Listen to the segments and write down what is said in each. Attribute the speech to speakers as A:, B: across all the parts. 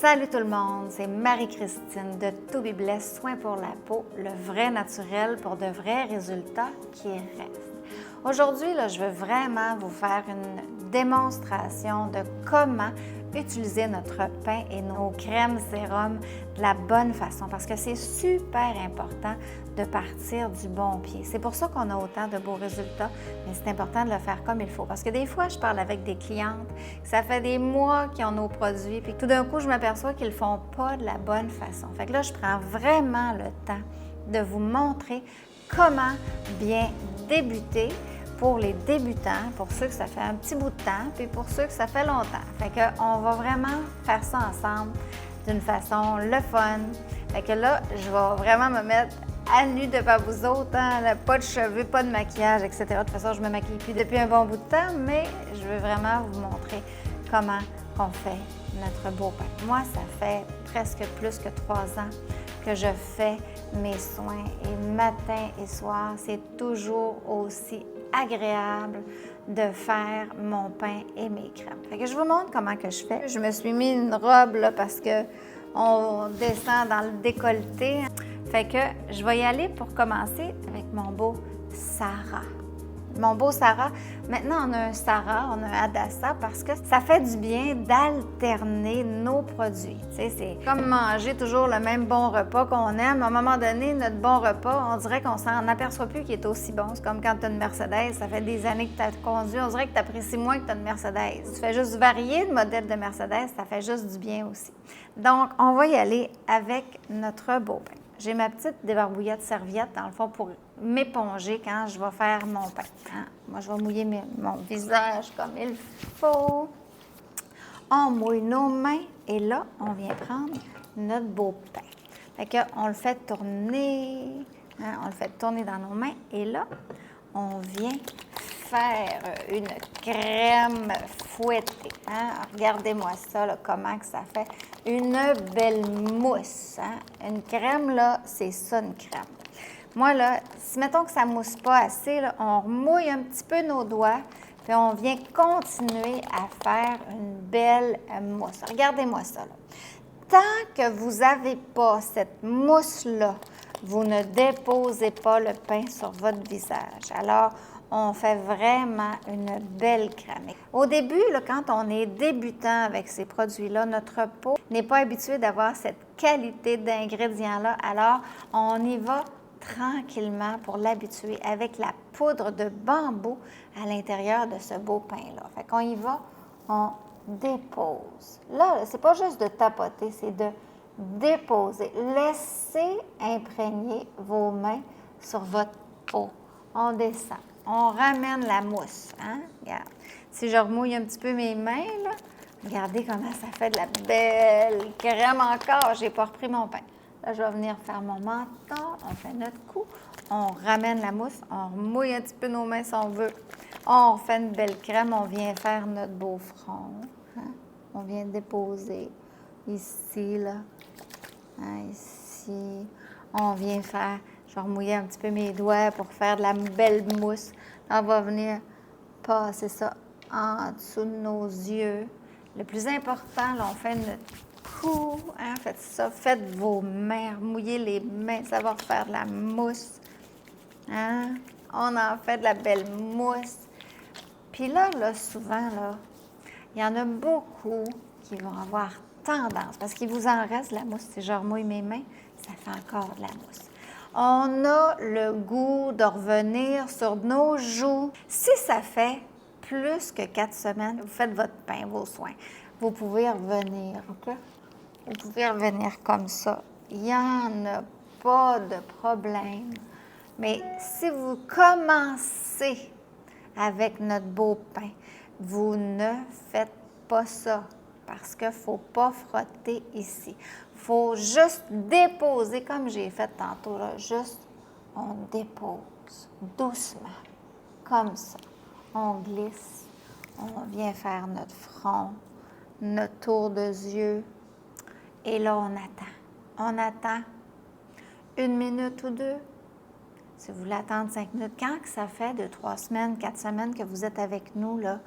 A: Salut tout le monde, c'est Marie-Christine de To Be Blessed, Soins pour la peau, le vrai naturel pour de vrais résultats qui restent. Aujourd'hui, je veux vraiment vous faire une démonstration de comment utiliser notre pain et nos crèmes sérums de la bonne façon parce que c'est super important de partir du bon pied. C'est pour ça qu'on a autant de beaux résultats, mais c'est important de le faire comme il faut. Parce que des fois, je parle avec des clientes, ça fait des mois qu'ils ont nos produits, puis tout d'un coup, je m'aperçois qu'ils ne le font pas de la bonne façon. Fait que là, je prends vraiment le temps de vous montrer comment bien débuter pour les débutants, pour ceux que ça fait un petit bout de temps, puis pour ceux que ça fait longtemps. Fait qu'on va vraiment faire ça ensemble d'une façon le fun. Fait que là, je vais vraiment me mettre à nu devant vous autres, hein, pas de cheveux, pas de maquillage, etc. De toute façon, je me maquille plus depuis un bon bout de temps, mais je veux vraiment vous montrer comment on fait notre beau pain. Moi, ça fait presque plus que 3 ans que je fais mes soins et matin et soir, c'est toujours aussi agréable de faire mon pain et mes crèmes. Fait que je vous montre comment que je fais. Je me suis mis une robe là, parce que on descend dans le décolleté. Fait que je vais y aller pour commencer avec mon beau Sarah. Mon beau Sarah. Maintenant, on a un Sarah, on a un Hadassa parce que ça fait du bien d'alterner nos produits. Tu sais, c'est comme manger toujours le même bon repas qu'on aime. À un moment donné, notre bon repas, on dirait qu'on s'en aperçoit plus qu'il est aussi bon. C'est comme quand tu as une Mercedes, ça fait des années que tu as conduit, on dirait que tu apprécies moins que tu as une Mercedes. Tu fais juste varier le modèle de Mercedes, ça fait juste du bien aussi. Donc, on va y aller avec notre beau pain. J'ai ma petite débarbouillette serviette, dans le fond, pour m'éponger quand je vais faire mon pain. Hein? Moi, je vais mouiller mon visage comme il faut. On mouille nos mains et là, on vient prendre notre beau pain. Fait qu'on le fait tourner, hein? On le fait tourner dans nos mains et là, on vient faire une crème fouettée. Hein? Regardez-moi ça, là, comment que ça fait une belle mousse. Hein? Une crème, là, c'est ça, une crème. Moi, là, si mettons que ça ne mousse pas assez, là, on remouille un petit peu nos doigts, puis on vient continuer à faire une belle mousse. Regardez-moi ça, là. Tant que vous n'avez pas cette mousse-là, vous ne déposez pas le pain sur votre visage. Alors, on fait vraiment une belle crème. Au début, là, quand on est débutant avec ces produits-là, notre peau n'est pas habituée d'avoir cette qualité d'ingrédients-là. Alors, on y va tranquillement pour l'habituer avec la poudre de bambou à l'intérieur de ce beau pain-là. Fait qu'on y va, on dépose. Là, c'est pas juste de tapoter, c'est de déposer. Laissez imprégner vos mains sur votre peau. On descend. On ramène la mousse. Hein? Regarde. Si je remouille un petit peu mes mains, là, regardez comment ça fait de la belle crème encore. J'ai pas repris mon pain. Là, je vais venir faire mon menton. On fait notre cou. On ramène la mousse. On remouille un petit peu nos mains si on veut. On fait une belle crème. On vient faire notre beau front. Hein? On vient déposer ici, là. Hein, ici. On vient faire... Je vais remouiller un petit peu mes doigts pour faire de la belle mousse. On va venir passer ça en dessous de nos yeux. Le plus important, là, on fait notre cou. Hein, faites ça. Faites vos mains. Mouillez les mains. Ça va faire de la mousse. Hein? On en fait de la belle mousse. Puis là, souvent, là, il y en a beaucoup qui vont avoir tendance, parce qu'il vous en reste de la mousse. Si je remouille mes mains, ça fait encore de la mousse. On a le goût de revenir sur nos joues. Si ça fait plus que 4 semaines, vous faites votre pain, vos soins, vous pouvez revenir, OK? Vous pouvez revenir comme ça. Il n'y en a pas de problème. Mais si vous commencez avec notre beau pain, vous ne faites pas ça. Parce qu'il ne faut pas frotter ici. Il faut juste déposer, comme j'ai fait tantôt, là, juste, on dépose doucement, comme ça. On glisse, on vient faire notre front, notre tour de yeux, et là, on attend. On attend 1 minute ou 2. Si vous voulez attendre 5 minutes, quand ça fait 2, 3 semaines, 4 semaines que vous êtes avec nous, là,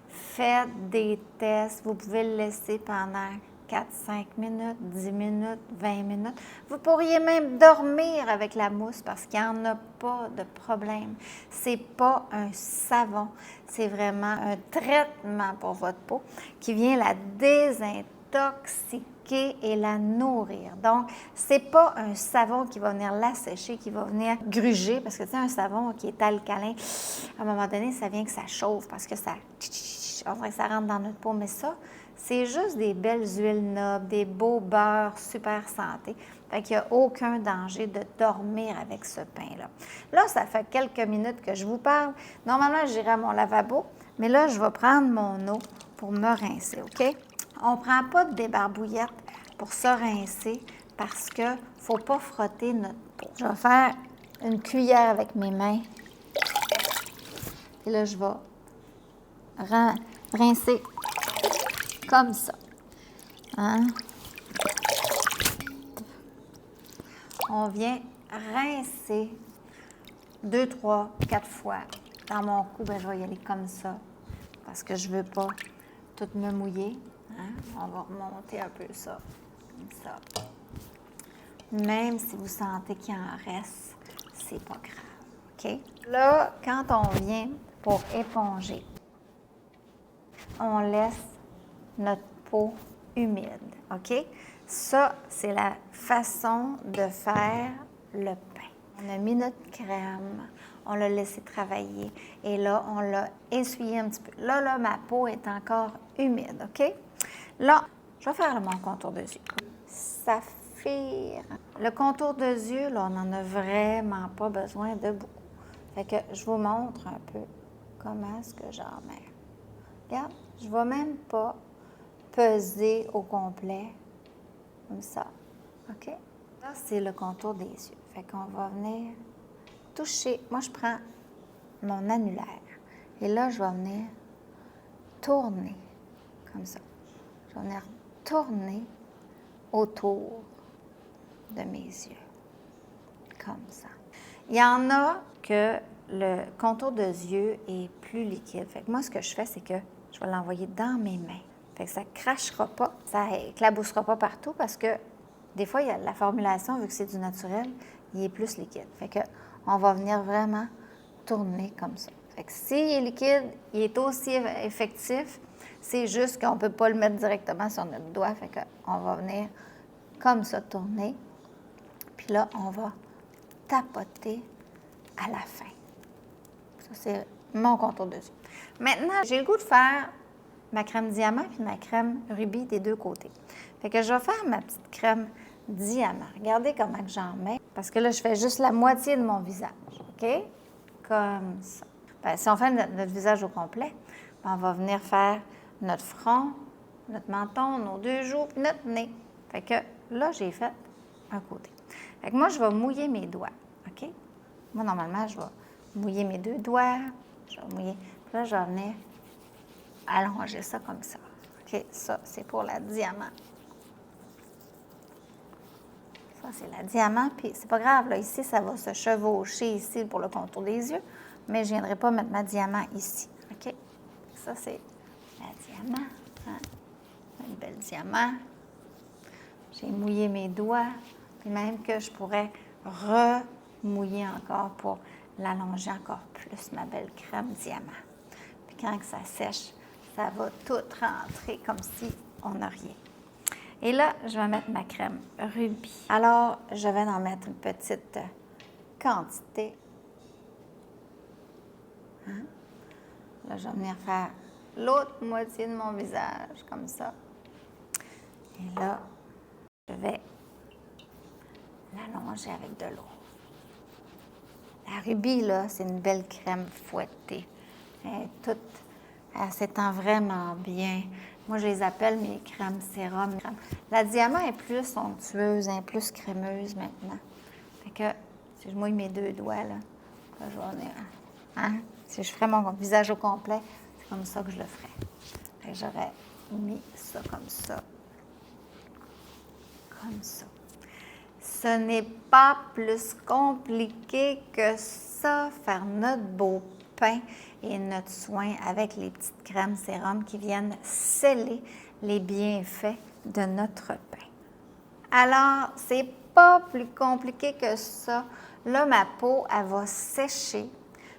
A: faites des tests. Vous pouvez le laisser pendant 4, 5 minutes, 10 minutes, 20 minutes. Vous pourriez même dormir avec la mousse parce qu'il n'y en a pas de problème. Ce n'est pas un savon, c'est vraiment un traitement pour votre peau qui vient la désintoxiquer et la nourrir. Donc, ce n'est pas un savon qui va venir l'assécher, qui va venir gruger, parce que tu sais, un savon qui est alcalin, à un moment donné, ça vient que ça chauffe parce que ça, on dirait que ça rentre dans notre peau. Mais ça, c'est juste des belles huiles nobles, des beaux beurres super santé. Fait qu'il n'y a aucun danger de dormir avec ce pain-là. Là, ça fait quelques minutes que je vous parle. Normalement, j'irai à mon lavabo, mais là, je vais prendre mon eau pour me rincer, OK? On ne prend pas de débarbouillette pour se rincer parce qu'il ne faut pas frotter notre peau. Je vais faire une cuillère avec mes mains. Et là, je vais rincer comme ça. Hein? On vient rincer 2, 3, 4 fois. Dans mon cou, ben, je vais y aller comme ça parce que je ne veux pas tout me mouiller. Hein? On va remonter un peu ça, comme ça. Même si vous sentez qu'il en reste, c'est pas grave, OK? Là, quand on vient pour éponger, on laisse notre peau humide, OK? Ça, c'est la façon de faire le pain. On a mis notre crème, on l'a laissé travailler et là, on l'a essuyé un petit peu. Là, ma peau est encore humide, OK? Là, je vais faire mon contour de yeux. Saphir. Le contour de yeux, là, on n'en a vraiment pas besoin de beaucoup. Fait que je vous montre un peu comment est-ce que j'en mets. Regarde, je ne vais même pas peser au complet, comme ça. OK? Là, c'est le contour des yeux. Fait qu'on va venir toucher. Moi, je prends mon annulaire. Et là, je vais venir tourner, comme ça. Je vais venir tourner autour de mes yeux, comme ça. Il y en a que le contour de yeux est plus liquide. Fait que moi, ce que je fais, c'est que je vais l'envoyer dans mes mains. Fait que ça ne crachera pas, ça éclaboussera pas partout parce que des fois, il y a la formulation, vu que c'est du naturel, il est plus liquide. Fait que on va venir vraiment tourner comme ça. Fait que s'il est liquide, il est aussi effectif. C'est juste qu'on ne peut pas le mettre directement sur notre doigt. Fait qu'on va venir comme ça tourner. Puis là, on va tapoter à la fin. Ça, c'est mon contour de yeux. Maintenant, j'ai le goût de faire ma crème diamant puis ma crème rubis des deux côtés. Fait que je vais faire ma petite crème diamant. Regardez comment j'en mets. Parce que là, je fais juste la moitié de mon visage. OK? Comme ça. Bien, si on fait notre visage au complet, on va venir faire notre front, notre menton, nos deux joues, puis notre nez. Fait que là, j'ai fait un côté. Fait que moi, je vais mouiller mes doigts. OK? Moi, normalement, je vais mouiller mes deux doigts. Je vais mouiller. Puis là, je vais venir allonger ça comme ça. OK? Ça, c'est pour la diamant. Ça, c'est la diamant. Puis, c'est pas grave, là. Ici, ça va se chevaucher ici pour le contour des yeux. Mais je ne viendrai pas mettre ma diamant ici. OK? Ça, c'est la diamant. Hein? Une belle diamant. J'ai mouillé mes doigts. Puis même que je pourrais remouiller encore pour l'allonger encore plus, ma belle crème diamant. Puis quand que ça sèche, ça va tout rentrer comme si on n'a rien. Et là, je vais mettre ma crème rubis. Alors, je vais en mettre une petite quantité. Hein? Là, je vais venir faire l'autre moitié de mon visage, comme ça. Et là, je vais l'allonger avec de l'eau. La rubis, là, c'est une belle crème fouettée. Elle s'étend vraiment bien. Moi, je les appelle mes crèmes sérum. La diamant est plus onctueuse, elle est plus crémeuse maintenant. Fait que si je mouille mes deux doigts, là je vais venir. Hein? Si je ferais mon visage au complet, c'est comme ça que je le ferais. Fait que j'aurais mis ça comme ça. Comme ça. Ce n'est pas plus compliqué que ça, faire notre beau pain et notre soin avec les petites crèmes sérum qui viennent sceller les bienfaits de notre pain. Alors, c'est pas plus compliqué que ça. Là, ma peau, elle va sécher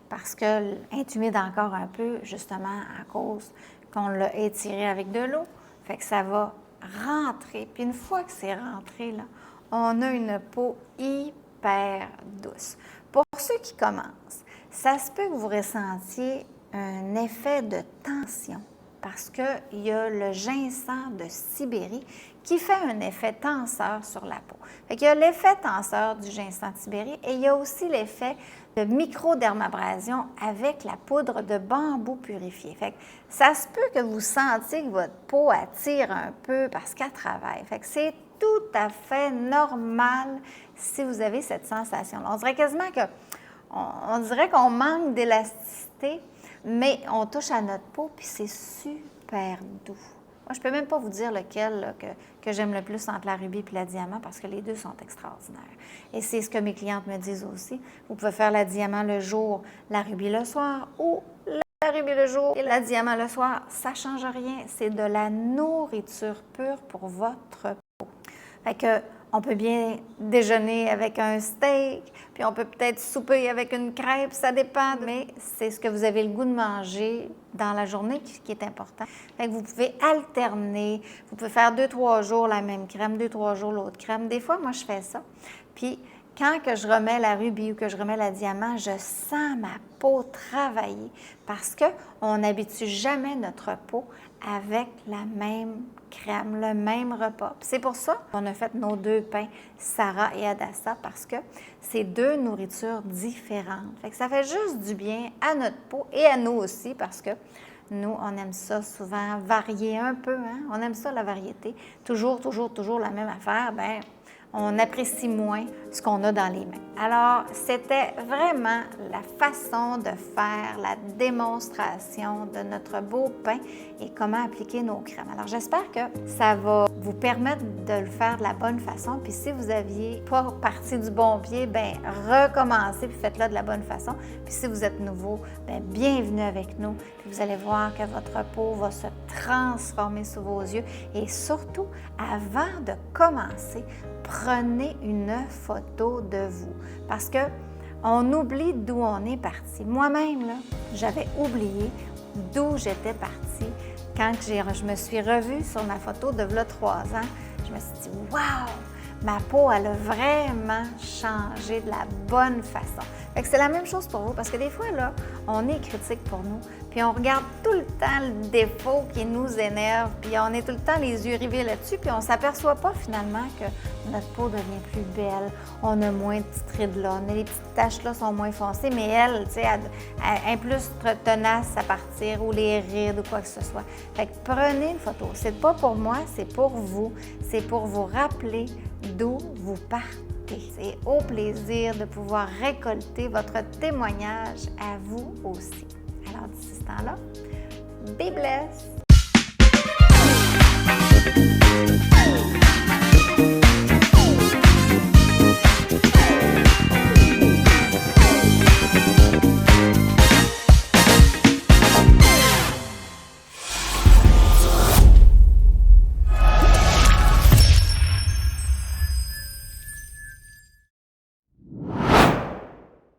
A: parce qu'elle est humide encore un peu, justement à cause qu'on l'a étirée avec de l'eau. Fait que ça va rentrer. Puis une fois que c'est rentré, là, on a une peau hyper douce. Pour ceux qui commencent, ça se peut que vous ressentiez un effet de tension parce qu'il y a le ginseng de Sibérie qui fait un effet tenseur sur la peau. Fait qu'il y a l'effet tenseur du ginseng de Sibérie et il y a aussi l'effet de microdermabrasion avec la poudre de bambou purifié. Fait que ça se peut que vous sentiez que votre peau attire un peu parce qu'elle travaille. Fait que c'est tout à fait normal si vous avez cette sensation-là. On dirait quasiment que on dirait qu'on manque d'élasticité, mais on touche à notre peau puis c'est super doux. Moi, je ne peux même pas vous dire lequel là, que j'aime le plus entre la rubis et la diamant parce que les deux sont extraordinaires. Et c'est ce que mes clientes me disent aussi. Vous pouvez faire la diamant le jour, la rubis le soir ou la rubis le jour et la diamant le soir. Ça ne change rien. C'est de la nourriture pure pour votre peau. Fait que, on peut bien déjeuner avec un steak, puis on peut peut-être souper avec une crêpe, ça dépend, mais c'est ce que vous avez le goût de manger dans la journée qui est important. Fait que vous pouvez alterner, vous pouvez faire 2-3 jours la même crème, 2-3 jours l'autre crème. Des fois, moi, je fais ça. Puis, quand que je remets la rubis ou que je remets la diamant, je sens ma peau travailler parce qu'on n'habitue jamais notre peau avec la même crème, le même repas. C'est pour ça qu'on a fait nos 2 pains, Sarah et Adassa, parce que c'est 2 nourritures différentes. Fait que ça fait juste du bien à notre peau et à nous aussi parce que nous, on aime ça souvent varier un peu, hein? On aime ça la variété. Toujours la même affaire, bien, on apprécie moins ce qu'on a dans les mains. Alors, c'était vraiment la façon de faire la démonstration de notre beau pain et comment appliquer nos crèmes. Alors, j'espère que ça va vous permettre de le faire de la bonne façon. Puis si vous aviez pas parti du bon pied, bien, recommencez puis faites-le de la bonne façon. Puis si vous êtes nouveau, bien, bienvenue avec nous. Puis vous allez voir que votre peau va se transformer sous vos yeux. Et surtout, avant de commencer, prenez une photo de vous parce que on oublie d'où on est parti. Moi-même, là, j'avais oublié d'où j'étais partie. Quand je me suis revue sur ma photo de là 3 ans, je me suis dit « Wow! Ma peau, elle a vraiment changé de la bonne façon. » Fait que c'est la même chose pour vous, parce que des fois, là, on est critique pour nous, puis on regarde tout le temps le défaut qui nous énerve, puis on est tout le temps les yeux rivés là-dessus, puis on ne s'aperçoit pas finalement que notre peau devient plus belle, on a moins de petites rides là, les petites taches là sont moins foncées, mais elle, tu sais, elle est plus tenace à partir, ou les rides, ou quoi que ce soit. Fait que prenez une photo. C'est pas pour moi, c'est pour vous, c'est pour vous rappeler d'où vous partez. C'est au plaisir de pouvoir récolter votre témoignage à vous aussi. Alors, d'ici ce temps-là, be blessed!